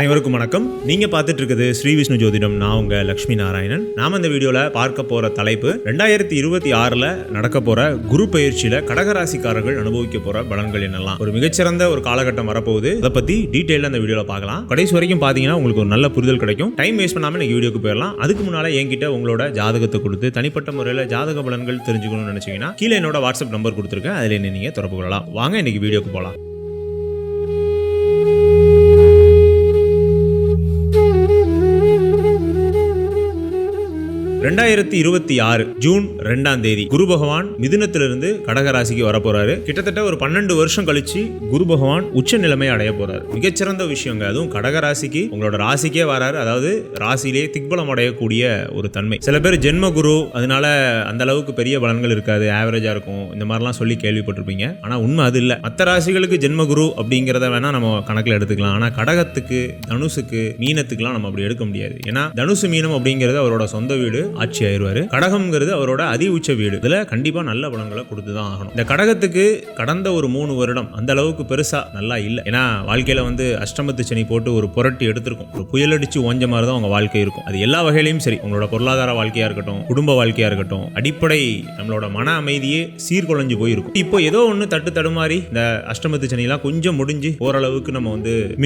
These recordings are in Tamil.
அனைவருக்கும் வணக்கம். நீங்க பார்த்துட்டு இருக்குது ஸ்ரீ விஷ்ணு ஜோதிடம். நான் உங்க லட்சுமி நாராயணன். நாம இந்த வீடியோல பார்க்க போற தலைப்பு 2026 நடக்க போற குரு பயிற்சியில கடகராசிக்காரர்கள் அனுபவிக்க போற பலன்கள் என்னெல்லாம். ஒரு மிகச்சிறந்த ஒரு காலகட்டம் வரப்போகுது. அதை பத்தி டீடைலா அந்த வீடியோல பார்க்கலாம். கடைசி வரைக்கும் பாத்தீங்கன்னா உங்களுக்கு ஒரு நல்ல புரிதல் கிடைக்கும். டைம் வேஸ்ட் பண்ணாம நீங்க வீடியோக்கு போயிடலாம். அதுக்கு முன்னால என்கிட்ட உங்களோட ஜாதகத்தை கொடுத்து தனிப்பட்ட முறையில் ஜாதக பலன்கள் தெரிஞ்சுக்கணும்னு நினைச்சீங்கன்னா கீழே என்னோட வாட்ஸ்அப் நம்பர் கொடுத்துருக்கேன். அதில் நீங்க தொடர்பு கொள்ளலாம். வாங்க இன்னைக்கு வீடியோக்கு போகலாம். 2026 ஜூன் 2ஆம் தேதி குரு பகவான் மிதுனத்திலிருந்து கடகராசிக்கு வரப்போறாரு. கிட்டத்தட்ட ஒரு 12 வருஷம் கழிச்சு குரு பகவான் உச்ச நிலைமை அடைய போறாரு. மிகச்சிறந்த விஷயங்க. அதுவும் கடகராசிக்கு உங்களோட ராசிக்கே வராரு. அதாவது ராசியிலே திக்பலம் அடையக்கூடிய ஒரு தன்மை. சில பேர் ஜென்ம குரு, அதனால அந்த அளவுக்கு பெரிய பலன்கள் இருக்காது, ஆவரேஜா இருக்கும், இந்த மாதிரிலாம் சொல்லி கேள்விப்பட்டிருப்பீங்க. ஆனா உண்மை அது இல்ல. மற்ற ராசிகளுக்கு ஜென்ம குரு அப்படிங்கிறத வேணா நம்ம கணக்கில் எடுத்துக்கலாம். ஆனா கடகத்துக்கு, தனுசுக்கு, மீனத்துக்குலாம் நம்ம அப்படி எடுக்க முடியாது. ஏன்னா தனுசு மீனம் அப்படிங்கிறது அவரோட சொந்த வீடு, ஆட்சி ஆயிடுவாரு. கடகம்ங்கிறது அவரோட அதி உச்ச வீடு. இதுல கண்டிப்பா நல்ல பலன்களை கொடுத்துதான் ஆகணும். இந்த கடகத்துக்கு கடந்த ஒரு 3 வருடம் அந்த அளவுக்கு பெருசா நல்லா இல்ல. ஏன்னா வாழ்க்கையில அஷ்டமத்து சனி போட்டு ஒரு புரட்டி எடுத்திருக்கும். ஒரு புயல் அடிச்சு ஓஞ்ச மாதிரி தான் உங்க வாழ்க்கை இருக்கும். அது எல்லா வகையிலையும் சரி. உங்களோட பொருளாதார வாழ்க்கையா இருக்கட்டும், குடும்ப வாழ்க்கையா இருக்கட்டும், அடிப்படை நம்மளோட மன அமைதியே சீர்குலைஞ்சு போயிருக்கும். இப்போ ஏதோ ஒண்ணு தட்டு தடுமாறி இந்த அஷ்டமத்து சனி எல்லாம் கொஞ்சம் முடிஞ்சு ஓரளவுக்கு நம்ம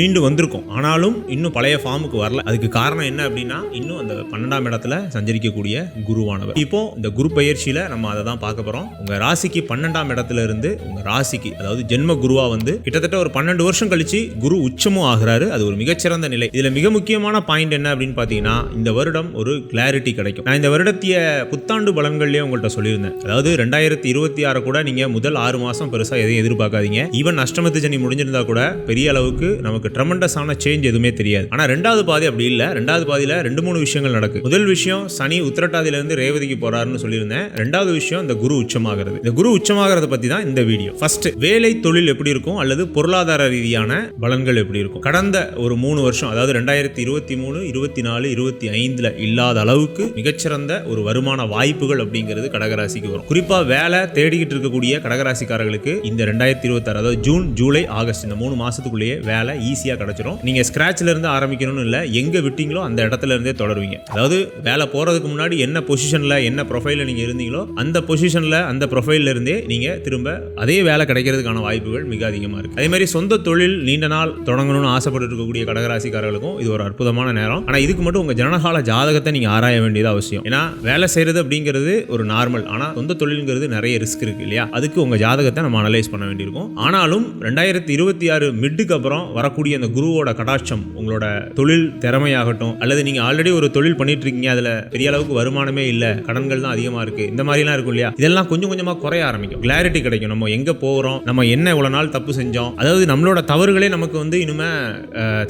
மீண்டு வந்திருக்கோம். ஆனாலும் இன்னும் பழைய ஃபார்முக்கு வரல. அதுக்கு காரணம் என்ன அப்படின்னா, இன்னும் அந்த 12ஆம் இடத்துல சஞ்சரிக்க குருவானவர். இப்போ இந்த குரு பயிற்சியில நம்ம அதை தான் பார்க்க போறோம். உங்க ராசிக்கு 12ஆம் இடத்துல இருந்து உங்க ராசிக்கு, அதாவது ஜென்ம குருவா கிட்டத்தட்ட ஒரு 12 வருஷம் கழிச்சு குரு உச்சமும் ஆகிறாரு. அது ஒரு மிகச்சிறந்த நிலை. இதுல மிக முக்கியமான பாயிண்ட் என்ன அப்படின்னு பாத்தீங்கன்னா, இந்த வருடம் ஒரு கிளாரிட்டி கிடைக்கும். நான் இந்த வருடத்திய புத்தாண்டு பலன்கள்லயே உங்கள்கிட்ட சொல்லியிருந்தேன். அதாவது 2026 கூட நீங்க முதல் 6 மாசம் பெருசா எதையும் எதிர்பார்க்காதீங்க. ஈவன் அஷ்டமத்து சனி முடிஞ்சிருந்தா கூட பெரிய அளவுக்கு நமக்கு ட்ரெமெண்டஸான சேஞ்ச் எதுவுமே தெரியாது. ஆனா ரெண்டாவது பாதி அப்படி இல்ல. ரெண்டாவது பாதியில 2-3 விஷயங்கள் நடக்கும். முதல் விஷயம், சனி உத்திரட்டாதியில இருந்து ரேவதிக்கு போறாருன்னு சொல்லியிருந்தேன். ரெண்டாவது விஷயம், இந்த குரு உச்சமாகிறது. இந்த குரு உச்சமாகிறத பத்தி தான் இந்த வீடியோ. ஃபர்ஸ்ட், வேலை தொழில் எப்படி இருக்கும் அல்லது பொருளாதார ரீதியான பலன்கள் எப்படி இருக்கும். கடந்த ஒரு 3 வருஷம், அதாவது 2023, 24, 25 இல்லாத அளவுக்கு மிகச்சிறந்த ஒரு வருமான வாய்ப்புகள் அப்படிங்கிறது கடகராசிக்கு வரும். குறிப்பா வேலை தேடிக்கிட்டு இருக்கக்கூடிய கடகராசிக்காரர்களுக்கு இந்த 2026, அதாவது ஜூன், ஜூலை, ஆகஸ்ட் இந்த 3 மாசத்துக்குள்ளேயே வேலை ஈஸியா கிடைச்சிடும். நீங்க ஸ்கிராச்ல இருந்து ஆரம்பிக்கணும்னு இல்ல, எங்க விட்டீங்களோ அந்த இடத்துல இருந்தே தொடருவீங்க. அதாவது வேலை போறதுக்கு முன்னாடி என்ன பொசிஷன்ல, என்ன ப்ரொஃபைல்ல நீங்க இருந்தீங்களோ அந்த பொசிஷன்ல, அந்த ப்ரொஃபைல்ல இருந்தே நீங்க திரும்ப அதே வேலை கிடைக்கிறதுக்கான வாய்ப்புகள் மிக அதிகமா இருக்கு. அதே மாதிரி சொந்த தொழில் நீண்ட நாள் தொடங்கணும்னு ஆசைப்பட்டு இருக்கக்கூடிய கடகராசிக்காரர்களுக்கும் இது ஒரு அற்புதமான நேரம். ஆனா இதுக்கு மட்டும் உங்க ஜனனகால ஜாதகத்தை நீங்க ஆராய வேண்டியது அவசியம். ஏன்னா வேலை செய்யறது அப்படிங்கிறது ஒரு நார்மல். ஆனா சொந்த தொழில்ங்கிறது நிறைய ரிஸ்க் இருக்கு இல்லையா? அதுக்கு உங்க ஜாதகத்தை நம்ம அனலைஸ் பண்ண வேண்டியிருக்கும். ஆனாலும் 2026 மிட்டுக்கு அப்புறம் வரக்கூடிய அந்த குருவோட கடாட்சம் உங்களோட தொழில் திறமையாகட்டும், அல்லது நீங்க ஆல்ரெடி ஒரு தொழில் பண்ணிட்டு இருக்கீங்க, அதுல பெரிய அளவுக்கு வருமானமே இல்ல, கடன்கள் தான் அதிகமா இருக்கு, இந்த மாதிரிலாம் இருக்கும் இல்லையா? இதெல்லாம் கொஞ்சம் கொஞ்சமா குறைய ஆரம்பிக்கும். கிளாரிட்டி கிடைக்கும். நம்ம எங்க போறோம், நம்ம என்ன இவ்வளவு நாள் தப்பு செஞ்சோம், அதாவது நம்மளோட தவறுகளே நமக்கு இனிமே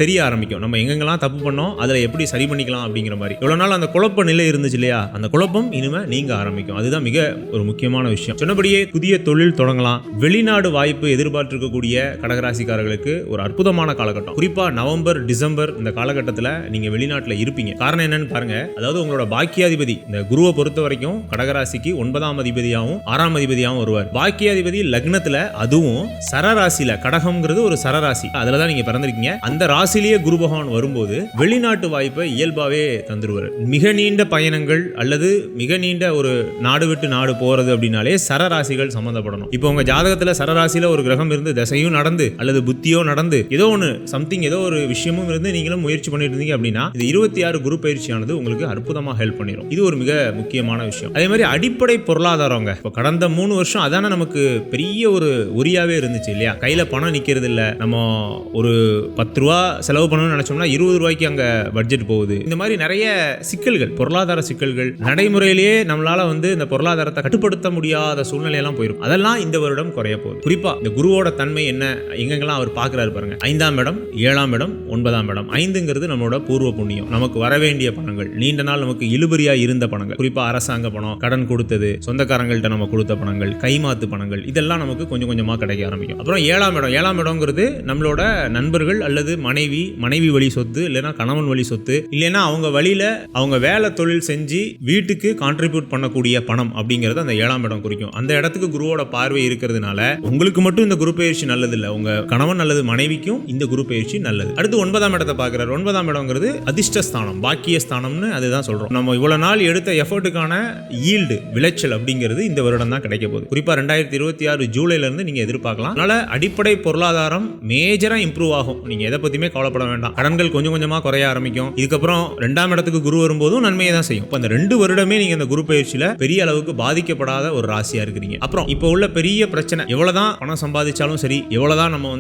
தெரிய ஆரம்பிக்கும். நம்ம எங்கெங்கெல்லாம் தப்பு பண்ணோம், அதுல எப்படி சரி பண்ணிக்கலாம் அப்படிங்கிற மாதிரி. இவ்வளவு நாள் அந்த குழப்ப நிலை இருந்துச்சு இல்லையா? அந்த குழப்பம் இனிமே நீங்க ஆரம்பிக்கும். அதுதான் மிக ஒரு முக்கியமான விஷயம். சொன்னபடியே புதிய தொழில் தொடங்கலாம். வெளிநாடு வாய்ப்பு எதிர்பார்த்திருக்கக்கூடிய கடகராசிக்காரர்களுக்கு ஒரு அற்புதமான காலகட்டம். குறிப்பா நவம்பர், டிசம்பர் இந்த காலகட்டத்தில் நீங்க வெளிநாட்டில் இருப்பீங்க. காரணம் என்னன்னு பாருங்க. அதாவது உங்களோட பாக்கியாதிபதி, இந்த குருவை பொறுத்த வரைக்கும் கடகராசிக்கு 9ஆம் அதிபதியாகவும் 6ஆம் அதிபதியாகவும் வருவார். பாக்கியாதிபதி லக்னத்துல, அதுவும் சரராசியில. கடகம்ங்கிறது ஒரு சரராசி, அதுலதான் நீங்க பிறந்திருக்கீங்க. அந்த ராசிலேயே குரு பகவான் வரும்போது வெளிநாட்டு வாய்ப்பை இயல்பாவே தந்துருவார். மிக நீண்ட பயணங்கள் அல்லது மிக நீண்ட ஒரு நாடு விட்டு நாடு போறது அப்படின்னாலே சரராசிகள் சம்பந்தப்படணும். இப்போ உங்க ஜாதகத்துல சரராசியில ஒரு கிரகம் இருந்து தசையும் நடந்து அல்லது புத்தியோ நடந்து ஏதோ ஒன்று சம்திங், ஏதோ ஒரு விஷயமும் இருந்து நீங்களும் முயற்சி பண்ணிட்டு இருந்தீங்க அப்படின்னா இது 26 குரு பயிற்சியானது உங்களுக்கு அற்புதமாக ஹெல்ப் பண்ணிடும். இது ஒரு மிக முக்கியமான விஷயம். அதே மாதிரி அடிப்படை பொருளாதாரங்க. இப்போ கடந்த 3 வருஷம் அதான நமக்கு பெரிய ஒரு உரியாவே இருந்துச்சு இல்லையா? கையில பணம் நிக்கிறது இல்ல. நம்ம ஒரு 10 ரூபா செலவு பண்ணணும்னு நினைச்சோம்னா 20 ரூபாய்க்கு அங்க பட்ஜெட் போகுது. இந்த மாதிரி நிறைய சிக்கல்கள், பொருளாதார சிக்கல்கள், நடைமுறையிலேயே நம்மளால இந்த பொருளாதாரத்தை கட்டுப்படுத்த முடியாத சூழ்நிலையெல்லாம் போயிடும். அதெல்லாம் இந்த வருடம் குறைய போகுது. குறிப்பா இந்த குருவோட தன்மை என்ன, எங்கெங்கெல்லாம் அவர் பார்க்கிறாரு பாருங்க. 5ஆம் இடம், 7ஆம் இடம், 9ஆம் இடம். 5ங்கிறது நம்மளோட பூர்வ புண்ணியம், நமக்கு வர வேண்டிய பணங்கள், நீண்ட நாள் நமக்கு இழுபறியா இருந்த பணங்கள், குறிப்பா அரசாங்க பணம், கடன் கொடுத்தது, சொந்தக்காரங்கள்ட்ட நம்ம கொடுத்த பணங்கள், கைமாத்து பணங்கள், இதெல்லாம் நமக்கு கொஞ்சம் கொஞ்சமா கிடைக்க ஆரம்பிக்கும். அப்புறம் 7ஆம் இடம். 7ஆம் இடம்ங்கிறது நம்மளோட நண்பர்கள் அல்லது மனைவி வழி சொத்து, இல்லைன்னா கணவன் வழி சொத்து, இல்லைன்னா அவங்க வழியில அவங்க வேலை தொழில் செஞ்சு வீட்டுக்கு கான்ட்ரிபியூட் பண்ணக்கூடிய பணம் அப்படிங்கிறது அந்த 7ஆம் இடம் குறிக்கும். அந்த இடத்துக்கு குருவோட பார்வை இருக்கிறதுனால உங்களுக்கு மட்டும் இந்த குரு பயிற்சி நல்லது இல்ல, உங்க கணவன் அல்லது மனைவிக்கும் இந்த குரு பயிற்சி நல்லது. அடுத்து 9ஆம் இடத்தை பார்க்கிறார். 9ஆம் இடம்ங்கிறது அதிர்ஷ்டஸ்தானம், பாக்கிய ஸ்தானம்னு அதுதான் சொல்றோம். நம்ம இவ்வளவு நாள் எடுத்த எஃபர்ட்டுக்கான ஈல்டு, விளைச்சல் அப்படிங்கிறது இந்த வருடம் தான் கிடைக்க போகுது. குறிப்பா 2026 ஜூலைல இருந்து நீங்க எதிர்பார்க்கலாம். அதனால அடிப்படை பொருளாதாரம் மேஜரா இம்ப்ரூவ் ஆகும். நீங்க எதை பத்தியுமே கவலைப்பட வேண்டாம். கடன்கள் கொஞ்சம் கொஞ்சமா குறைய ஆரம்பிக்கும். இதுக்கப்புறம் 2ஆம் இடத்துக்கு குரு வரும்போதும் நன்மையை தான் செய்யும். அந்த 2 வருடமே நீங்க இந்த குரு பயிற்சியில பெரிய அளவுக்கு பாதிக்கப்படாத ஒரு ராசியா இருக்கிறீங்க. அப்புறம் இப்போ உள்ள பெரிய பிரச்சனை, எவ்வளவுதான் பணம் சம்பாதிச்சாலும் சரி, எவ்வளவுதான் நம்ம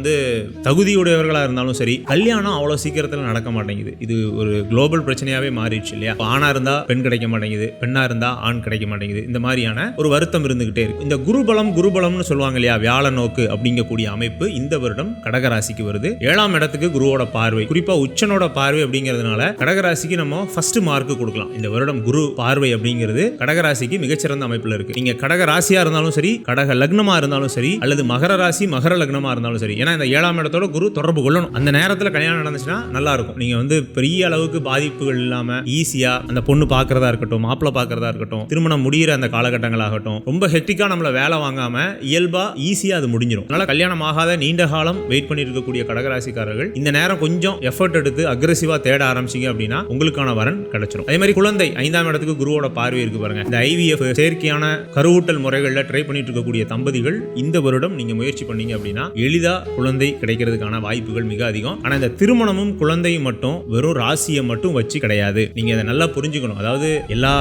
தகுதியுடையவர்களா இருந்தாலும் சரி, கல்யாணம் அவ்வளவு சீக்கிரத்தில் நடக்க மாட்டேங்குது. இது ஒரு குளோபல் பிரச்சனையாவே மாறிடுச்சு இல்லையா? ஆணா இருந்தா பெண் கிடைக்க மாட்டேங்குது, பெண்ணா இருந்தா ஆண் கிடைக்க மாட்டேங்குது. இந்த மாதிரியான ஒரு வருத்தம் இருந்துகிட்டே இருக்கு. இந்த குருபலம்னு சொல்லுவாங்க இல்லையா, வியாழ நோக்கு அப்படிங்கக்கூடிய அமைப்பு இந்த வருடம் கடகராசிக்கு வருது. 7ஆம் இடத்துக்கு குருவோட பார்வை, குறிப்பா உச்சனோட பார்வை அப்படிங்கிறதுனால கடகராசிக்கு நம்ம ஃபர்ஸ்ட் மார்க் கொடுக்கலாம். இந்த வருடம் குரு பார்வை அப்படிங்கிறது கடகராசிக்கு மிகச்சிறந்த அமைப்புல இருக்கு. நீங்க கடக ராசியா இருந்தாலும் சரி, கடக லக்னமா இருந்தாலும் சரி, அல்லது மகர ராசி மகர லக்னமா இருந்தாலும் சரி, ஏன்னா இந்த 7ஆம் இடத்தோட குரு தொடர்பு கொள்ளணும். அந்த நேரத்தில் கல்யாணம் நடந்துச்சுன்னா நல்லா இருக்கும். நீங்க பெரிய அளவுக்கு பாதிப்புகள் இல்லாம ஈஸியா அந்த பொண்ணு பாக்குறதா இருக்கட்டும், மாப்பிள்ளை பாக்குறதா இருக்கட்டும், திருமணம் முடிகிற அந்த காலகட்டங்கள் ஆகட்டும், ரொம்ப ஹெக்டிக்கா நம்மள வேலை வாங்காம இயல்பா ஈஸியா அது முடிஞ்சிடும். அதனால கல்யாணம் ஆகாத நீண்ட காலம் வெயிட் பண்ணி இருக்கக்கூடிய கடகராசிக்காரர்கள் இந்த நேரம் கொஞ்சம் எஃபர்ட் எடுத்து அக்ரெசிவா தேட ஆரம்பிச்சீங்க அப்படின்னா உங்களுக்கான வரன் கிடைச்சிடும். அதே மாதிரி குழந்தை 5ஆம் இடத்துக்கு குருவோட பார்வை இருக்கு பாருங்க. இந்த IVF செயற்கையான கருவூட்டல் முறைகளில் ட்ரை பண்ணிட்டு இருக்கக்கூடிய தம்பதிகள் இந்த வருடம் நீங்க முயற்சி பண்ணீங்க அப்படின்னா எளிதா குழந்தை கிடைக்கிறதுக்கான வாய்ப்புகள் மிக அதிகம். ஆனா இந்த திருமணமும் குழந்தையும் மட்டும் வெறும் ராசியை மட்டும் வச்சு கிடையாது. நீங்க அதை நல்லா புரிஞ்சுக்கணும். அதாவது எல்லா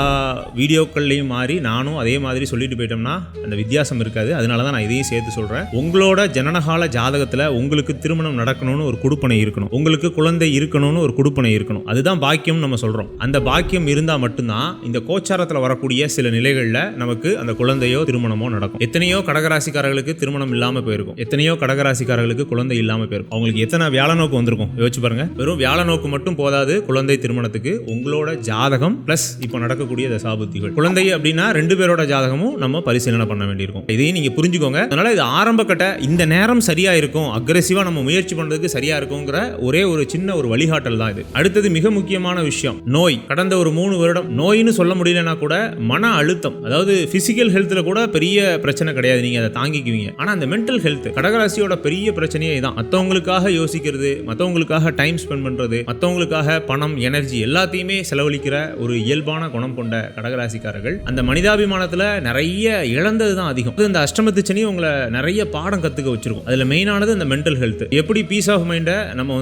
வீடியோக்கள்லையும் மாறி நானும் அதே மாதிரி சொல்லிட்டு போயிட்டோம்னா அந்த வித்தியாசம் இருக்காது. அதனாலதான் நான் இதையும் சேர்த்து சொல்றேன். உங்களோட ஜனனகால ஜாதகத்துல உங்களுக்கு திருமணம் நடக்கணும்னு ஒரு குடுப்பனை இருக்கணும், உங்களுக்கு குழந்தை இருக்கணும்னு ஒரு குடுப்பனை இருக்கணும். அதுதான் பாக்கியம் நம்ம சொல்றோம். அந்த பாக்கியம் இருந்தா மட்டும்தான் இந்த கோச்சாரத்துல வரக்கூடிய சில நிலைகள்ல நமக்கு அந்த குழந்தையோ திருமணமோ நடக்கும். எத்தனையோ கடகராசிக்காரர்களுக்கு திருமணம் இல்லாம போயிருக்கும், எத்தனையோ கடகராசிக்காரர்களுக்கு குழந்தை இல்லாம போயிருக்கும். அவங்களுக்கு எத்தனை வியாழ நோக்கு வந்திருக்கும் யோசிச்சு பாருங்க. வெறும் வியாழ நோக்கு மட்டும் போதாது குழந்தை திருமணத்துக்கு. உங்களோட ஜாதகம் பிளஸ் இப்போ நடக்கக்கூடிய தசாபுத்திகள், குழந்தை அப்படின்னா 2 பேரோட ஜாதகமும் நம்ம பரிசீலனை பண்ண வேண்டியிருக்கும். இதையும் நீங்க புரிஞ்சுக்கோங்க. அதனால இது ஆரம்ப கட்ட இந்த நேரம் சரியா இருக்கும், அக்ரெசிவா நம்ம முயற்சி பண்றதுக்கு சரியா இருக்குங்கிற ஒரே ஒரு சின்ன ஒரு வழிகாட்டல் தான் இது. அடுத்தது மிக முக்கியமான விஷயம், நோய். கடந்த ஒரு 3 வருடம் நோயின்னு சொல்ல முடியலன்னா கூட மன அழுத்தம், அதாவது பிசிக்கல் ஹெல்த்ல கூட பெரிய பிரச்சனை கிடையாது, நீங்க அதை தாங்கிக்குவீங்க. ஆனா அந்த மென்டல் ஹெல்த் கடகராசியோட பெரிய பிரச்சனையே இதான். மற்றவங்களுக்காக யோசிக்கிறது, மற்றவங்களுக்காக டைம் ஸ்பெண்ட் பண்றது, மற்றவங்களுக்காக பணம், எனர்ஜி எல்லாத்தையுமே செலவழிக்கிற ஒரு இயல்பான குணம் கொண்ட கடகராசிக்காரர்கள் அந்த மனிதாபிமானத்துல நிறைய இழந்தது தான் அதிகம். இந்த அஷ்டமத்து சனி உங்களை நிறைய பாடம் கத்துக்க வச்சிருக்கும். அதுல மெயினானது இந்த மென்டல் ஹெல்த். எப்படி பீஸ் ஆஃப் மைண்டை நம்ம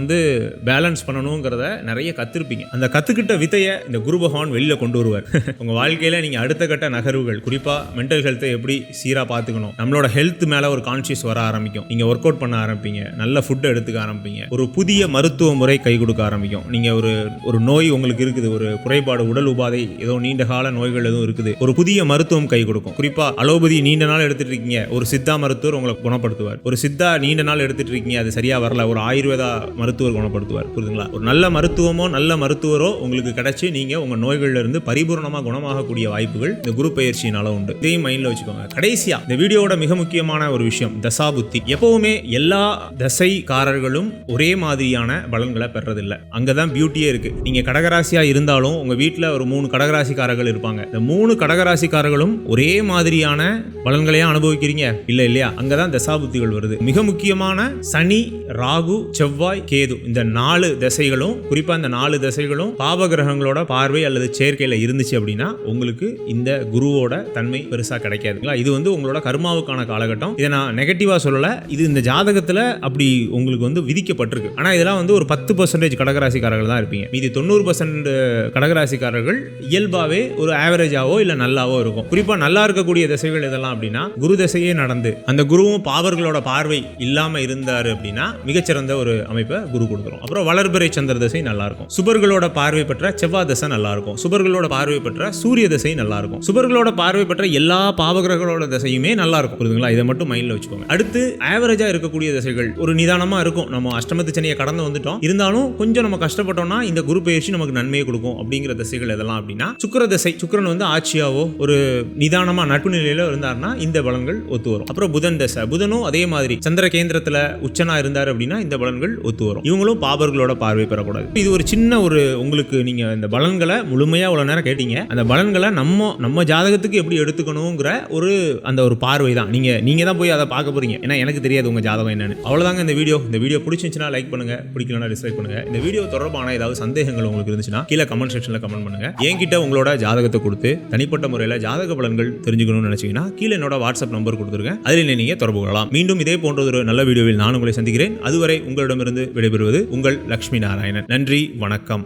பேலன்ஸ் பண்ணணுங்கிறத நிறைய கத்துருப்பீங்க. அந்த கத்துக்கிட்ட வித்தையை இந்த குரு பகவான் வெளியில கொண்டு வருவார். உங்க வாழ்க்கையில நீங்க அடுத்த கட்ட நகர்வுகள், குறிப்பா மென்டல் ஹெல்த்தை எப்படி சீரா பாத்துக்கணும், நம்மளோட ஹெல்த் மேல ஒரு கான்சியஸ் வர ஆரம்பிக்கும். நீங்க ஒர்க் அவுட் பண்ண ஆரம்பிப்பீங்க, நல்ல ஃபுட் எடுத்துக்க ஆரம்பிப்பீங்க, ஒரு புதிய மருத்துவ முறை கை கொடுக்க ஆரம்பிக்கும். நீங்க ஒரு நோய் உங்களுக்கு இருக்குது, ஒரு குறைபாடு, உடல் உபாதை, ஏதோ நீண்ட கால நோய்கள் எதுவும் இருக்குது, ஒரு புதிய மருத்துவம் கை கொடுக்கும். குறிப்பா அலோபதி நீண்ட நாள் எடுத்துட்டு இருக்கீங்க, ஒரு சித்தா மருத்துவர் உங்களை குணப்படுத்துவார். ஒரு சித்தா நீண்ட நாள் எடுத்துட்டு இருக்கீங்க, அது சரியா வரல, ஒரு ஆயுர்வேதா மருத்துவர் குணப்படுத்துவார். புரியுதுங்களா? ஒரு நல்ல மருத்துவமோ நல்ல மருத்துவரோ உங்களுக்கு கிடைச்சி நீங்க உங்க நோய்கள்ல இருந்து பரிபூர்ணமா குணமாகக்கூடிய வாய்ப்புகள் இந்த குரு பயிற்சியினால உண்டு. இதையும் மைண்ட்ல வச்சுக்கோங்க. கடைசியா இந்த வீடியோட மிக முக்கியமான ஒரு விஷயம், தசாபுத்தி. எப்பவுமே எல்லா தசைக்காரர்களும் ஒரே மாதிரியான பலன்களை பெறதில்லை. அங்கதான் பியூட்டியே இருக்கு. நீங்க கடகராசியா இருந்தாலும் உங்க வீட்டுல ஒரு 3 கடகராசிக்காரர்கள் இருப்பாங்க. இந்த 3 கடகராசிக்காரர்களும் ஒரே மாதிரியான பலன்களையா அனுபவிக்கிறீங்க? இல்லையா? அங்கதான் தசாபுத்திகள் வருது. மிக முக்கியமான சனி, ராகு, செவ்வாய், கேது, இந்த 4 தசைகளும், குறிப்பா இந்த 4 தசைகளும் பாவ கிரகங்களோட பார்வை அல்லது சேர்க்கையில இருந்துச்சு அப்படின்னா உங்களுக்கு இந்த குருவோட தன்மை பெருசா கிடைக்காதுங்களா? இது உங்களோட கர்மாவுக்கான காலகட்டம். இதை நான் நெகட்டிவா சொல்லல, இது இந்த ஜாதகத்துல அப்படி உங்களுக்கு விதிக்கப்பட்டிருக்கு. ஆனா இதெல்லாம் ஒரு 10% கடகராசிக்காரர்கள் தான் இருப்பீங்க. மீதி 90% கடகராசிக்காரர்கள் இயல்பாவே ஒரு ஆவரேஜாவோ இல்ல நல்லாவோ இருக்கும். குறிப்பா நல்லா இருக்கக்கூடிய தசைகள் இதெல்லாம் அப்படின்னா குரு தசையே நடந்து அந்த குருவும் பாவர்களோட பார்வை இல்லாம இருந்தாரு அப்படின்னா மிகச்சிறந்த ஒரு அமைப்பை குரு கொடுத்துரும். அப்புறம் வளர்பிறை சந்திர தசை நல்லா இருக்கும். சுபர்களோட பார்வை பெற்ற செவ்வாய் தசை நல்லா இருக்கும். சுபர்களோட பார்வை பெற்ற சூரிய தசை நல்லா இருக்கும். சுபர்களோட பார்வை பெற்ற எல்லா பாவகிரகளோட தசையுமே நல்லா இருக்கும். புரியுதுங்களா? இதை மட்டும் மைண்ட்ல வச்சுக்கோங்க. அடுத்து ஆவரேஜா இருக்கக்கூடிய தசைகள் ஒரு நிதானமா இருக்கும். நம்ம அஷ்டமத்து சனியை கடந்து வந்துட்டோம், இருந்தாலும் கொஞ்சம் நம்ம கஷ்டப்பட்டோம்னா இந்த குரு பயிற்சி நமக்கு நன்மையை கொடுக்கும் அப்படிங்கிற தசைகள் எதெல்லாம் அப்படின்னா சுக்கிர தசை, சுக்கிரன் வந்து ஆட்சியாவோ ஒரு நிதானமா நட்பு நிலையில இருந்தாருன்னா இந்த பலன்கள் ஒத்து வரும். அப்புறம் புதன் தசை, புதனும் அதே மாதிரி சந்திர கேந்திரத்துல உச்சனா இருந்தாரு அப்படின்னா இந்த பலன்கள் ஒத்து வரும். இவங்களும் பாபர்களோட பார்வை பெறக்கூடாது. இது ஒரு சின்ன ஒரு உங்களுக்கு நீங்க இந்த பலன்களை முழுமையா இவ்வளவு நேரம் கேட்டீங்க. அந்த பலன்களை நம்ம ஜாதகத்துக்கு எப்படி எடுத்துக்கணுங்கிற அந்த ஒரு பார்வை தான். நீங்க தான் போய் அதை பார்க்க போறீங்க. ஏன்னா எனக்கு தெரியாது உங்க ஜாதகம் என்னன்னு. அவ்வளவுதாங்க இந்த வீடியோ பிடிச்சிருந்துச்சுன்னா லைக் பண்ணுங்க, பிடிக்கலன்னா டிஸ்லைக் பண்ணுங்க. இந்த வீடியோ தொடர்பான ஏதாவது சந்தேகங்கள் உங்களுக்கு இருந்துச்சுன்னா கீழே கமெண்ட் செக்ஷன்ல கமெண்ட் பண்ணுங்க. என்கிட்ட உங்களோட ஜாதகத்தை கொடுத்து தனிப்பட்ட முறையில் ஜாதக பலன்கள் தெரிஞ்சுக்கணும்னு நினைச்சீங்கன்னா கீழே என்னோட வாட்ஸ்அப் நம்பர் கொடுத்துருக்கேன், அதில் நீங்க தொடர்பு கொள்ளலாம். மீண்டும் இதே போன்ற ஒரு நல்ல வீடியோவில் நான் உங்களை சந்திக்கிறேன். அதுவரை உங்களிடமிருந்து விடைபெறுவது உங்கள் லட்சுமி நாராயணன். நன்றி, வணக்கம்.